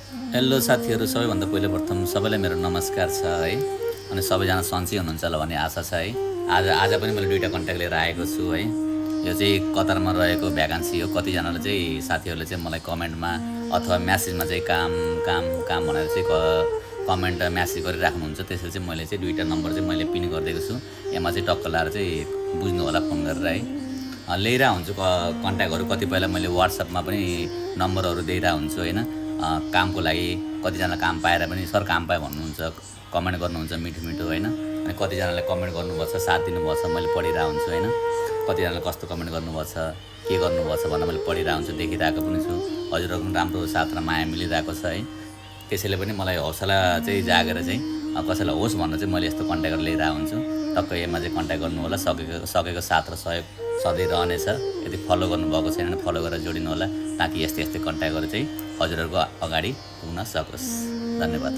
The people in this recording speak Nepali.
हेलो साथीहरू, सबैभन्दा पहिले प्रथम सबैलाई मेरो नमस्कार छ है। अनि सबैजना सन्चै हुनुहुन्छ होला भन्ने आशा छ है। आज पनि मैले दुईवटा कन्ट्याक्ट लिएर आएको छु है। यो चाहिँ कतारमा रहेको भ्याकेन्सी हो। कतिजनाले चाहिँ साथीहरूले चाहिँ मलाई कमेन्टमा अथवा म्यासेजमा चाहिँ काम काम काम भनेर चाहिँ कमेन्ट म्यासेज गरिराख्नुहुन्छ। त्यसैले चाहिँ मैले चाहिँ दुईवटा नम्बर चाहिँ मैले पिन गरिदिएको छु। यसमा चाहिँ टक्क लाएर चाहिँ बुझ्नु होला फोन गरेर है। ल्याइरहेको हुन्छु कन्ट्याक्टहरू। कतिपयलाई मैले वाट्सएपमा पनि नम्बरहरू दिइरहेको हुन्छु होइन। कामको लागि कतिजना काम पाएर पनि सर काम पाएँ भन्नुहुन्छ, कमेन्ट गर्नुहुन्छ मिठो मिठो होइन। अनि कतिजनाले कमेन्ट गर्नुभएको छ, साथ दिनुभएको छ, मैले पढिरहेको हुन्छु होइन। कतिजनाले कस्तो कमेन्ट गर्नुभएको छ, के गर्नुभएको छ भनेर मैले पढिरहेको हुन्छु, देखिरहेको पनि छु। हजुरहरूको पनि राम्रो साथ र माया मिलिरहेको छ है। त्यसैले पनि मलाई हौसला चाहिँ जागेर चाहिँ कसैलाई होस् भनेर चाहिँ मैले यस्तो कन्ट्याक्टहरू लिइरहेको हुन्छु। टक्क यसमा चाहिँ कन्ट्याक्ट गर्नु होला। सकेको साथ र सहयोग सधैँ रहनेछ। यदि फलो गर्नुभएको छैन भने फलो गरेर जोडिनु होला, ताकि यस्तै कन्ट्याक्टहरू चाहिँ हजुरहरूको अगाडि पुग्न सकोस्। धन्यवाद।